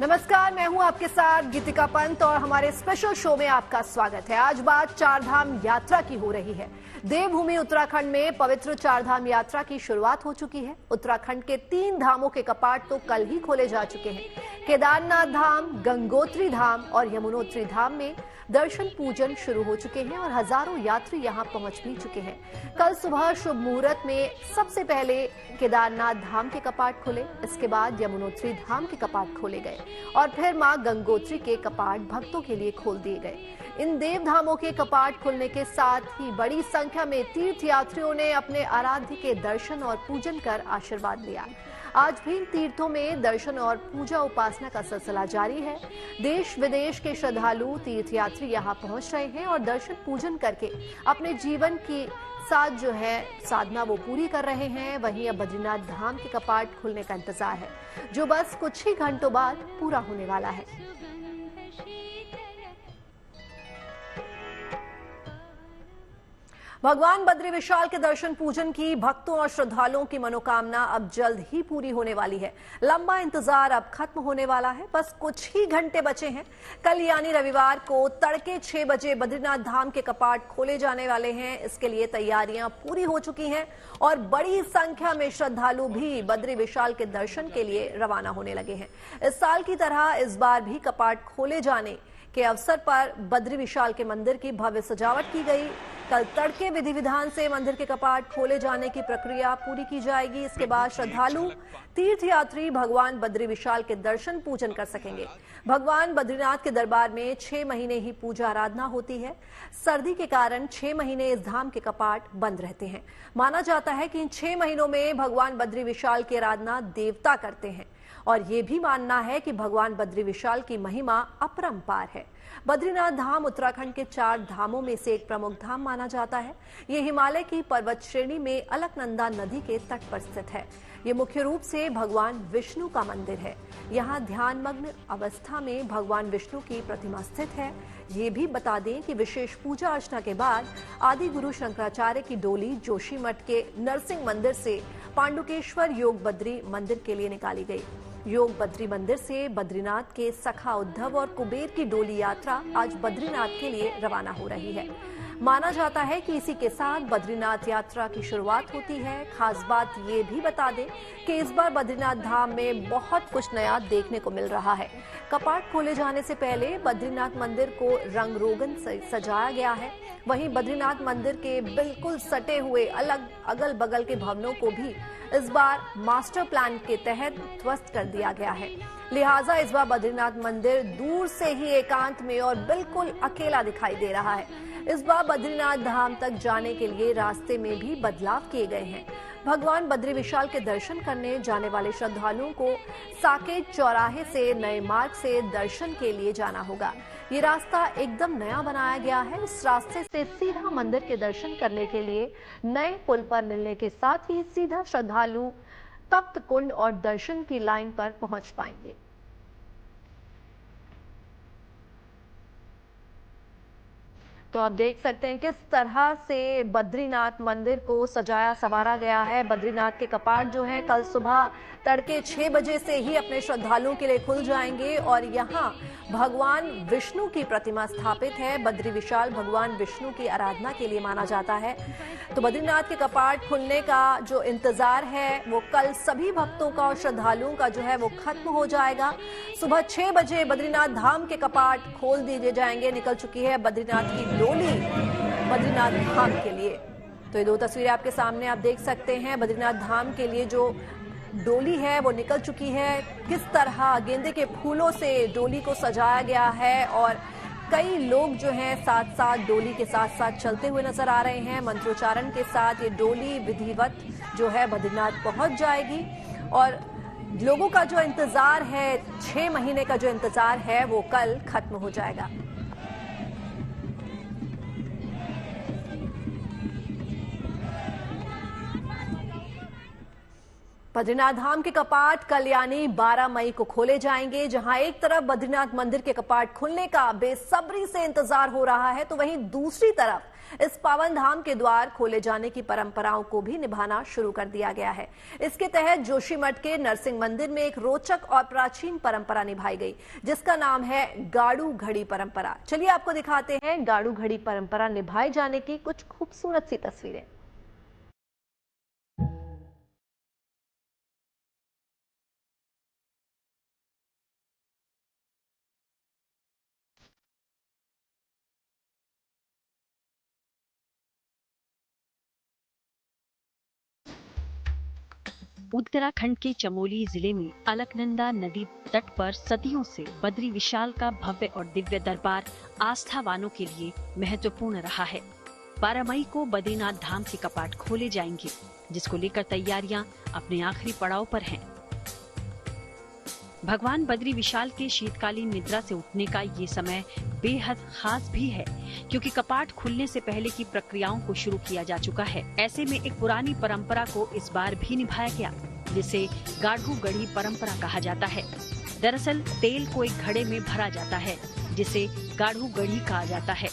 नमस्कार, मैं हूं आपके साथ गीतिका पंत और हमारे स्पेशल शो में आपका स्वागत है। आज बात चारधाम यात्रा की हो रही है। देवभूमि उत्तराखंड में पवित्र चारधाम यात्रा की शुरुआत हो चुकी है। उत्तराखंड के 3 धामों के कपाट तो कल ही खोले जा चुके हैं। केदारनाथ धाम, गंगोत्री धाम और यमुनोत्री धाम में दर्शन पूजन शुरू हो चुके हैं और हजारों यात्री यहां पहुंच भी चुके हैं। कल सुबह शुभ मुहूर्त में सबसे पहले केदारनाथ धाम के कपाट खुले, इसके बाद यमुनोत्री धाम के कपाट खोले गए और फिर मां गंगोत्री के कपाट भक्तों के लिए खोल दिए गए। इन देव धामों के कपाट खुलने के साथ ही बड़ी संख्या में तीर्थयात्रियों ने अपने आराध्य के दर्शन और पूजन कर आशीर्वाद लिया। आज भी इन तीर्थों में दर्शन और पूजा उपासना का सिलसिला जारी है। देश विदेश के श्रद्धालु तीर्थयात्री यहां पहुंच रहे हैं और दर्शन पूजन करके अपने जीवन की साथ जो है साधना वो पूरी कर रहे हैं। वहीं अब बद्रीनाथ धाम के कपाट खुलने का इंतजार है, जो बस कुछ ही घंटों बाद पूरा होने वाला है। भगवान बद्री विशाल के दर्शन पूजन की भक्तों और श्रद्धालुओं की मनोकामना अब जल्द ही पूरी होने वाली है। लंबा इंतजार अब खत्म होने वाला है, बस कुछ ही घंटे बचे हैं। कल यानी रविवार को तड़के 6 बजे बद्रीनाथ धाम के कपाट खोले जाने वाले हैं। इसके लिए तैयारियां पूरी हो चुकी हैं और बड़ी संख्या में श्रद्धालु भी बद्री विशाल के दर्शन के लिए रवाना होने लगे हैं। इस साल की तरह इस बार भी कपाट खोले जाने के अवसर पर बद्री विशाल के मंदिर की भव्य सजावट की गई। कल तड़के विधि विधान से मंदिर के कपाट खोले जाने की प्रक्रिया पूरी की जाएगी। इसके बाद श्रद्धालु तीर्थयात्री भगवान बद्री विशाल के दर्शन पूजन कर सकेंगे। भगवान बद्रीनाथ के दरबार में 6 महीने ही पूजा आराधना होती है। सर्दी के कारण 6 महीने इस धाम के कपाट बंद रहते हैं। माना जाता है कि इन 6 महीनों में भगवान बद्री विशाल की आराधना देवता करते हैं और ये भी मानना है कि भगवान बद्री विशाल की महिमा अपरंपार है। बद्रीनाथ धाम उत्तराखंड के 4 धामों में से एक प्रमुख धाम माना जाता है। ये हिमालय की पर्वत श्रेणी में अलकनंदा नदी के तट पर स्थित है। ये मुख्य रूप से भगवान विष्णु का मंदिर है। यहाँ ध्यानमग्न अवस्था में भगवान विष्णु की प्रतिमा स्थित है। ये भी बता दें कि विशेष पूजा अर्चना के बाद आदि गुरु शंकराचार्य की डोली जोशीमठ के नरसिंह मंदिर से पांडुकेश्वर योग बद्री मंदिर के लिए निकाली गई। योग बद्री मंदिर से बद्रीनाथ के सखा उद्धव और कुबेर की डोली यात्रा आज बद्रीनाथ के लिए रवाना हो रही है। माना जाता है कि इसी के साथ बद्रीनाथ यात्रा की शुरुआत होती है। खास बात ये भी बता दें कि इस बार बद्रीनाथ धाम में बहुत कुछ नया देखने को मिल रहा है। कपाट खोले जाने से पहले बद्रीनाथ मंदिर को रंग रोगन से सजाया गया है। वहीं बद्रीनाथ मंदिर के बिल्कुल सटे हुए अलग अगल बगल के भवनों को भी इस बार मास्टर प्लान के तहत ध्वस्त कर दिया गया है। लिहाजा इस बार बद्रीनाथ मंदिर दूर से ही एकांत में और बिल्कुल अकेला दिखाई दे रहा है। इस बार बद्रीनाथ धाम तक जाने के लिए रास्ते में भी बदलाव किए गए हैं। भगवान बद्री विशाल के दर्शन करने जाने वाले श्रद्धालुओं को साकेत चौराहे से नए मार्ग से दर्शन के लिए जाना होगा। ये रास्ता एकदम नया बनाया गया है। इस रास्ते से सीधा मंदिर के दर्शन करने के लिए नए पुल पर मिलने के साथ ही सीधा श्रद्धालु तप्त कुंड और दर्शन की लाइन पर पहुंच पाएंगे। तो आप देख सकते हैं किस तरह से बद्रीनाथ मंदिर को सजाया संवारा गया है। बद्रीनाथ के कपाट जो है कल सुबह तड़के 6 बजे से ही अपने श्रद्धालुओं के लिए खुल जाएंगे और यहाँ भगवान विष्णु की प्रतिमा स्थापित है। बद्री विशाल भगवान विष्णु की आराधना के लिए माना जाता है। तो बद्रीनाथ के कपाट खुलने का जो इंतजार है वो कल सभी भक्तों का और श्रद्धालुओं का जो है वो खत्म हो जाएगा। सुबह 6 बजे बद्रीनाथ धाम के कपाट खोल दिए जाएंगे। निकल चुकी है बद्रीनाथ की डोली बद्रीनाथ धाम के लिए। तो ये 2 तस्वीरें आपके सामने आप देख सकते हैं। बद्रीनाथ धाम के लिए जो डोली है वो निकल चुकी है। किस तरह गेंदे के फूलों से डोली को सजाया गया है और कई लोग जो हैं साथ साथ डोली के साथ साथ चलते हुए नजर आ रहे हैं। मंत्रोच्चारण के साथ ये डोली विधिवत जो है बद्रीनाथ पहुंच जाएगी और लोगों का जो इंतजार है 6 महीने का जो इंतजार है वो कल खत्म हो जाएगा। बद्रीनाथ धाम के कपाट कल यानी 12 मई को खोले जाएंगे। जहां एक तरफ बद्रीनाथ मंदिर के कपाट खुलने का बेसब्री से इंतजार हो रहा है, तो वहीं दूसरी तरफ इस पावन धाम के द्वार खोले जाने की परंपराओं को भी निभाना शुरू कर दिया गया है। इसके तहत जोशीमठ के नरसिंह मंदिर में एक रोचक और प्राचीन परंपरा निभाई गई, जिसका नाम है गाड़ू घड़ी परंपरा। चलिए आपको दिखाते हैं गाड़ू घड़ी परंपरा निभाए जाने की कुछ खूबसूरत सी तस्वीरें। उत्तराखंड के चमोली जिले में अलकनंदा नदी तट पर सदियों से बद्री विशाल का भव्य और दिव्य दरबार आस्थावानों के लिए महत्वपूर्ण रहा है। 12 मई को बद्रीनाथ धाम के कपाट खोले जाएंगे, जिसको लेकर तैयारियां अपने आखिरी पड़ाव पर हैं। भगवान बद्री विशाल के शीतकालीन निद्रा से उठने का ये समय बेहद खास भी है, क्योंकि कपाट खुलने से पहले की प्रक्रियाओं को शुरू किया जा चुका है। ऐसे में एक पुरानी परंपरा को इस बार भी निभाया गया, जिसे गाढ़ू गढ़ी परंपरा कहा जाता है। दरअसल तेल को एक घड़े में भरा जाता है, जिसे गाढ़ू गढ़ी कहा जाता है।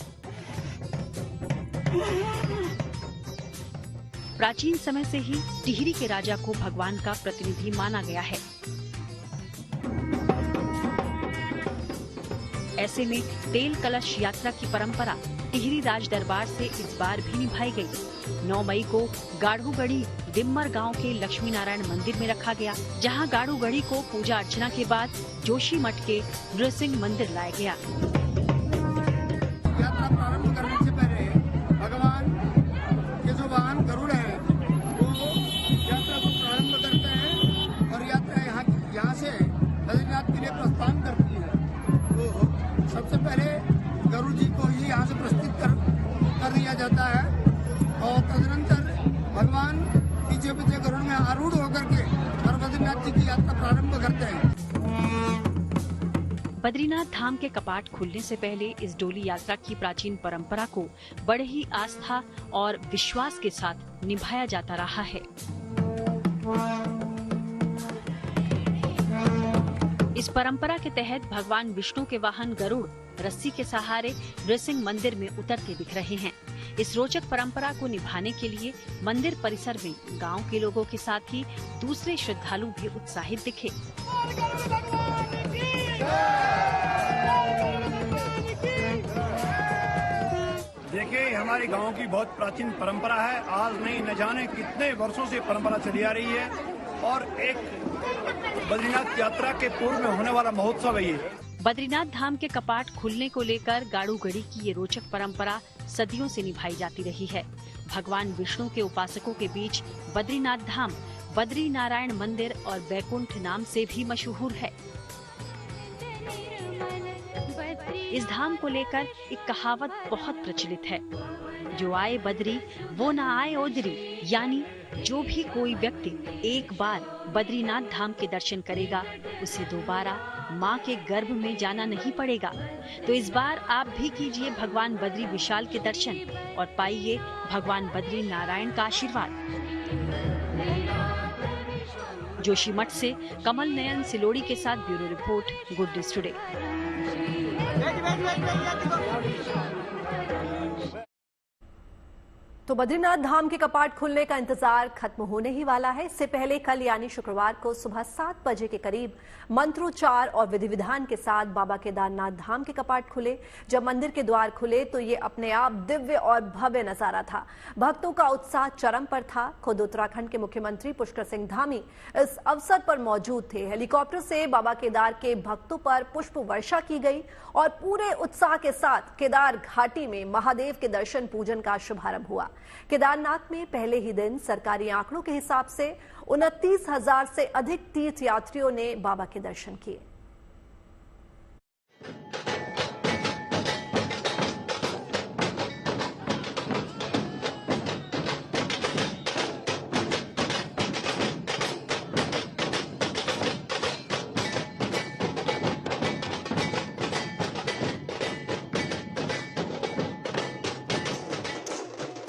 प्राचीन समय से ही टिहरी के राजा को भगवान का प्रतिनिधि माना गया है। ऐसे में तेल कलश यात्रा की परंपरा टिहरी राज दरबार से इस बार भी निभाई गई। 9 मई को गाढ़ू गढ़ी दिम्मर गांव के लक्ष्मी नारायण मंदिर में रखा गया, जहां गाढ़ू गढ़ी को पूजा अर्चना के बाद जोशीमठ के नृसिंह मंदिर लाया गया। यात्रा प्रारंभ करने से पहले भगवान के जो वाहन गरुड़ है वो यात्रा को प्रारंभ करते हैं और यात्रा यहाँ से बद्रीनाथ के लिए प्रस्थान करती है। तो सबसे पहले गरुड़ जी को ही यहाँ से प्रस्तुत कर दिया जाता है और तदनंतर भगवान पीछे पीछे गरुड़ में आरूढ़ होकर के और बद्रीनाथ जी की यात्रा प्रारंभ करते हैं। बद्रीनाथ धाम के कपाट खुलने से पहले इस डोली यात्रा की प्राचीन परंपरा को बड़े ही आस्था और विश्वास के साथ निभाया जाता रहा है। इस परंपरा के तहत भगवान विष्णु के वाहन गरुड़ रस्सी के सहारे नृसिंह मंदिर में उतरते दिख रहे हैं। इस रोचक परंपरा को निभाने के लिए मंदिर परिसर में गांव के लोगों के साथ ही दूसरे श्रद्धालु भी उत्साहित दिखे। देखिए, हमारे गांव की बहुत प्राचीन परंपरा है। आज नहीं न जाने कितने वर्षों से परंपरा चली आ रही है और एक बद्रीनाथ यात्रा के पूर्व में होने वाला महोत्सव है ये। बद्रीनाथ धाम के कपाट खुलने को लेकर गाड़ू गढ़ी की ये रोचक परंपरा सदियों से निभाई जाती रही है। भगवान विष्णु के उपासकों के बीच बद्रीनाथ धाम बद्री नारायण मंदिर और बैकुंठ नाम से भी मशहूर है। इस धाम को लेकर एक कहावत बहुत प्रचलित है, जो आए बद्री वो ना आए ओदरी, यानी जो भी कोई व्यक्ति एक बार बद्रीनाथ धाम के दर्शन करेगा उसे दोबारा माँ के गर्भ में जाना नहीं पड़ेगा। तो इस बार आप भी कीजिए भगवान बद्री विशाल के दर्शन और पाइए भगवान बद्री नारायण का आशीर्वाद। जोशीमठ से कमल नयन सिलोड़ी के साथ bureau report, good news today. तो बद्रीनाथ धाम के कपाट खुलने का इंतजार खत्म होने ही वाला है। इससे पहले कल यानी शुक्रवार को सुबह 7 बजे के करीब मंत्रोच्चार और विधि विधान के साथ बाबा केदारनाथ धाम के कपाट खुले। जब मंदिर के द्वार खुले तो ये अपने आप दिव्य और भव्य नजारा था। भक्तों का उत्साह चरम पर था। खुद उत्तराखंड के मुख्यमंत्री पुष्कर सिंह धामी इस अवसर पर मौजूद थे। हेलीकॉप्टर से बाबा केदार के भक्तों पर पुष्प वर्षा की गई और पूरे उत्साह के साथ केदार घाटी में महादेव के दर्शन पूजन का शुभारंभ हुआ। केदारनाथ में पहले ही दिन सरकारी आंकड़ों के हिसाब से 29,000 से अधिक तीर्थ यात्रियों ने बाबा के दर्शन किए।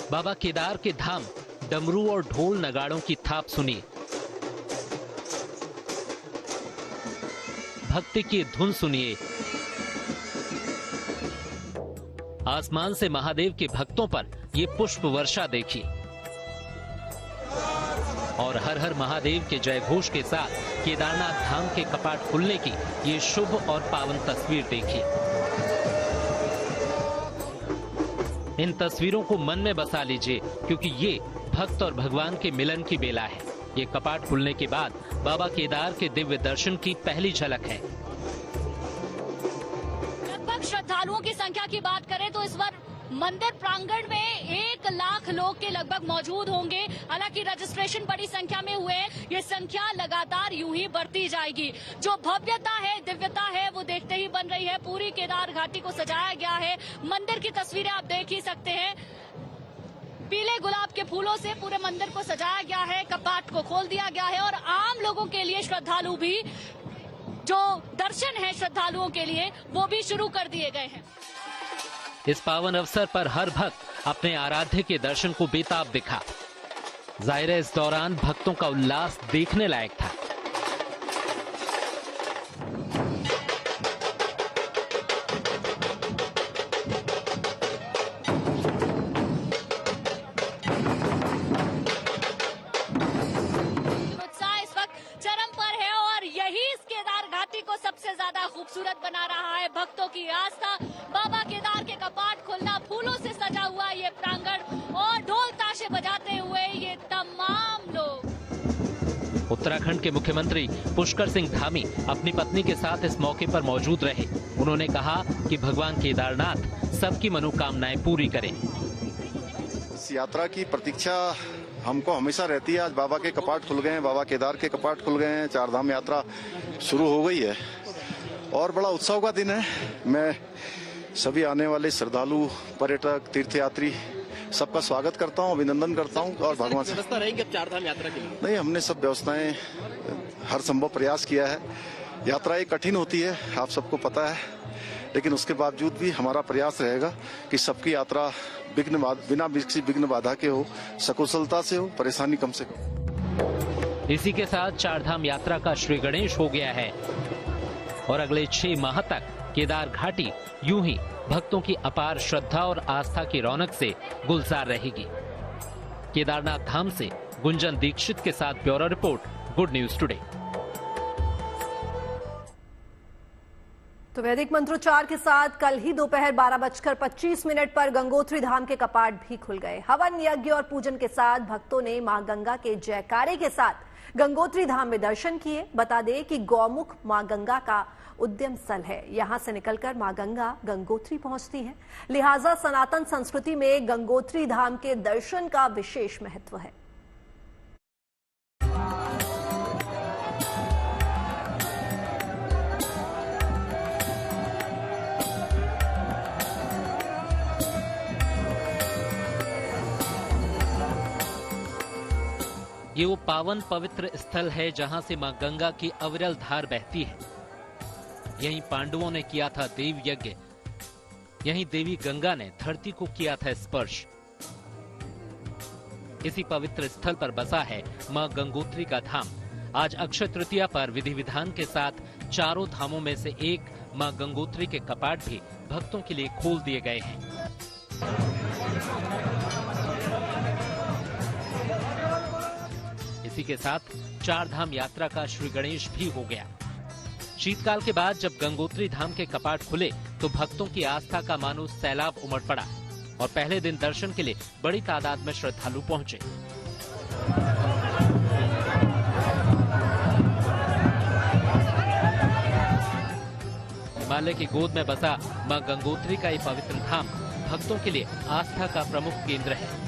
बाबा केदार के धाम डमरू और ढोल नगाड़ों की थाप सुनी। भक्ति की धुन सुनिए। आसमान से महादेव के भक्तों पर ये पुष्प वर्षा देखिए और हर हर महादेव के जय घोष के साथ केदारनाथ धाम के कपाट खुलने की ये शुभ और पावन तस्वीर देखिए। इन तस्वीरों को मन में बसा लीजिए, क्योंकि ये भक्त और भगवान के मिलन की बेला है। ये कपाट खुलने के बाद बाबा केदार के दिव्य दर्शन की पहली झलक है। लगभग श्रद्धालुओं की संख्या की बात करें तो इस बार मंदिर प्रांगण में 1 लाख लोग के लगभग मौजूद होंगे। हालांकि रजिस्ट्रेशन बड़ी संख्या में हुए हैं, ये संख्या लगातार यूं ही बढ़ती जाएगी। जो भव्यता है, दिव्यता है, वो देखते ही बन रही है। पूरी केदार घाटी को सजाया गया है। मंदिर की तस्वीरें आप देख ही सकते हैं। पीले गुलाब के फूलों से पूरे मंदिर को सजाया गया है, कपाट को खोल दिया गया है और आम लोगों के लिए, श्रद्धालु भी, जो दर्शन है श्रद्धालुओं के लिए, वो भी शुरू कर दिए गए हैं। इस पावन अवसर पर हर भक्त अपने आराध्य के दर्शन को बेताब दिखा। जाहिर है इस दौरान भक्तों का उल्लास देखने लायक था। उत्साह इस वक्त चरम पर है और यही इस केदार घाटी को सबसे ज्यादा खूबसूरत बना रहा है। भक्तों की आस्था, बाबा केदार के कपाट खुलना, फूलों से सजा हुआ ये प्रांगण और ढोल ताशे बजाते हुए ये तमाम लोग। उत्तराखंड के मुख्यमंत्री पुष्कर सिंह धामी अपनी पत्नी के साथ इस मौके पर मौजूद रहे। उन्होंने कहा कि भगवान केदारनाथ सबकी मनोकामनाएं पूरी करें। इस यात्रा की प्रतीक्षा हमको हमेशा रहती है। आज बाबा के कपाट खुल गए हैं, बाबा केदार के कपाट खुल गए हैं, 4 धाम यात्रा शुरू हो गई है और बड़ा उत्सव का दिन है। मैं सभी आने वाले श्रद्धालु, पर्यटक, तीर्थयात्री सबका स्वागत करता हूं, अभिनंदन करता हूं और भगवान से व्यवस्था रहेगी अब 4 धाम यात्रा के लिए? नहीं, हमने सब व्यवस्थाएं हर संभव प्रयास किया है। यात्रा एक कठिन होती है, आप सबको पता है, लेकिन उसके बावजूद भी हमारा प्रयास रहेगा कि सबकी यात्रा बिना किसी विघ्न बाधा के हो, सकुशलता से हो, परेशानी कम से कम। इसी के साथ 4 धाम यात्रा का श्री गणेश हो गया है और अगले 6 माह तक केदार घाटी यूं ही भक्तों की अपार श्रद्धा और आस्था की रौनक से गुलजार रहेगी। केदारनाथ धाम से गुंजन दीक्षित के साथ bureau report, good news today. तो वैदिक मंत्रोच्चार के साथ कल ही दोपहर 12:25 पर गंगोत्री धाम के कपाट भी खुल गए। हवन, यज्ञ और पूजन के साथ भक्तों ने मां गंगा के जयकारे के साथ गंगोत्री धाम में दर्शन किए। बता दें कि गौमुख मां गंगा का उद्यम स्थल है। यहां से निकलकर मां गंगा गंगोत्री पहुंचती है। लिहाजा सनातन संस्कृति में गंगोत्री धाम के दर्शन का विशेष महत्व है। ये वो पावन पवित्र स्थल है जहां से मां गंगा की अविरल धार बहती है। यहीं पांडवों ने किया था देव यज्ञ, यहीं देवी गंगा ने धरती को किया था स्पर्श। इसी पवित्र स्थल पर बसा है मां गंगोत्री का धाम। आज अक्षय तृतीया पर विधि विधान के साथ 4 धामों में से एक मां गंगोत्री के कपाट भी भक्तों के लिए खोल दिए गए हैं। इसी के साथ 4 धाम यात्रा का श्री गणेश भी हो गया। शीतकाल के बाद जब गंगोत्री धाम के कपाट खुले तो भक्तों की आस्था का मानो सैलाब उमड़ पड़ा और पहले दिन दर्शन के लिए बड़ी तादाद में श्रद्धालु पहुंचे। हिमालय की गोद में बसा मां गंगोत्री का ये पवित्र धाम भक्तों के लिए आस्था का प्रमुख केंद्र है।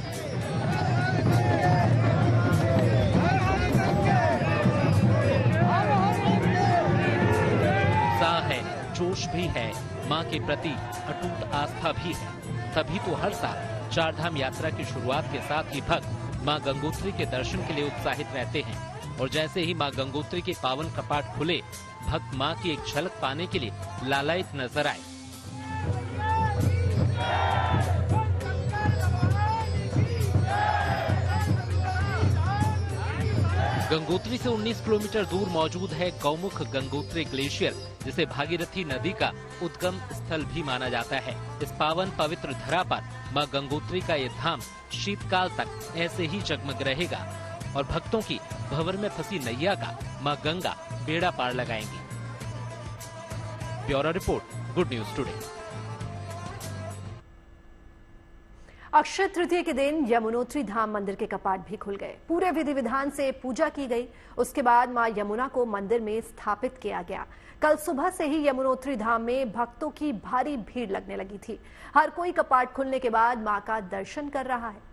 जोश भी है, मां के प्रति अटूट आस्था भी है। तभी तो हर साल 4 धाम यात्रा की शुरुआत के साथ ही भक्त मां गंगोत्री के दर्शन के लिए उत्साहित रहते हैं और जैसे ही मां गंगोत्री के पावन कपाट खुले, भक्त मां की एक झलक पाने के लिए लालायित नजर आए। गंगोत्री से 19 किलोमीटर दूर मौजूद है गौमुख गंगोत्री ग्लेशियर, जिसे भागीरथी नदी का उद्गम स्थल भी माना जाता है। इस पावन पवित्र धरा पर मां गंगोत्री का ये धाम शीतकाल तक ऐसे ही जगमग रहेगा और भक्तों की भंवर में फंसी नैया का मां गंगा बेड़ा पार लगाएंगी। Bureau report, good news today. Akshaya Tritiya के दिन यमुनोत्री धाम मंदिर के कपाट भी खुल गए। पूरे विधि विधान से पूजा की गई। उसके बाद मां यमुना को मंदिर में स्थापित किया गया। कल सुबह से ही यमुनोत्री धाम में भक्तों की भारी भीड़ लगने लगी थी। हर कोई कपाट खुलने के बाद मां का दर्शन कर रहा है।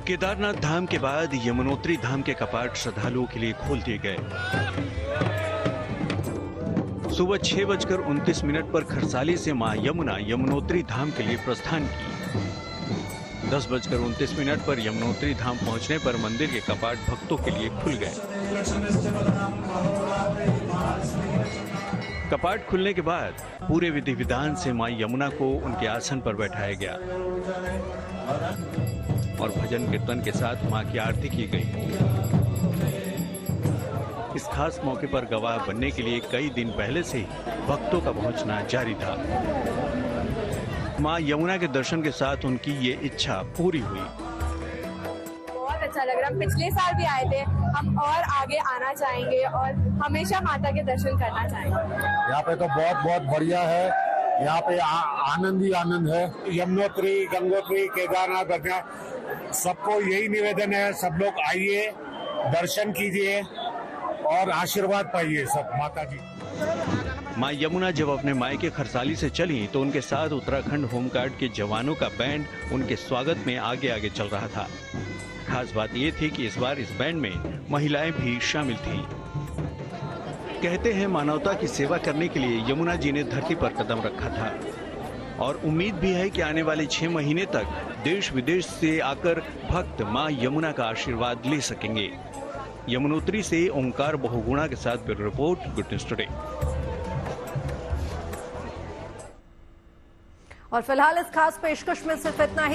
केदारनाथ धाम के बाद यमुनोत्री धाम के कपाट श्रद्धालुओं के लिए खोल दिए गए। सुबह 6:29 पर खरसाली से मां यमुना यमुनोत्री धाम के लिए प्रस्थान की। 10:29 पर यमुनोत्री धाम पहुंचने पर मंदिर के कपाट भक्तों के लिए खुल गए। कपाट खुलने के बाद पूरे विधि विधान से मां यमुना को उनके आसन पर बैठाया गया और भजन कीर्तन के साथ मां की आरती की गई। इस खास मौके पर गवाह बनने के लिए कई दिन पहले से ही भक्तों का पहुंचना जारी था। मां यमुना के दर्शन के साथ उनकी ये इच्छा पूरी हुई। बहुत अच्छा लग रहा है। पिछले साल भी आए थे हम और आगे आना चाहेंगे और हमेशा माता के दर्शन करना चाहेंगे। यहाँ पे तो बहुत बहुत बढ़िया है। यहाँ पे आनंद ही आनंद है। यमुनोत्री, गंगोत्री, केदारनाथ, बद्रीनाथ, सबको यही निवेदन है, सब लोग आइए, दर्शन कीजिए और आशीर्वाद पाइए सब माता जी। मां यमुना जब अपने मायके खरसाली से चली तो उनके साथ उत्तराखंड होमगार्ड के जवानों का बैंड उनके स्वागत में आगे आगे चल रहा था। खास बात ये थी कि इस बार इस बैंड में महिलाएं भी शामिल थीं। कहते हैं मानवता की सेवा करने के लिए यमुना जी ने धरती पर कदम रखा था और उम्मीद भी है कि आने वाले 6 महीने तक देश विदेश से आकर भक्त मां यमुना का आशीर्वाद ले सकेंगे। यमुनोत्री से ओंकार बहुगुणा के साथ bureau report, good news today. और फिलहाल इस खास पेशकश में सिर्फ इतना ही।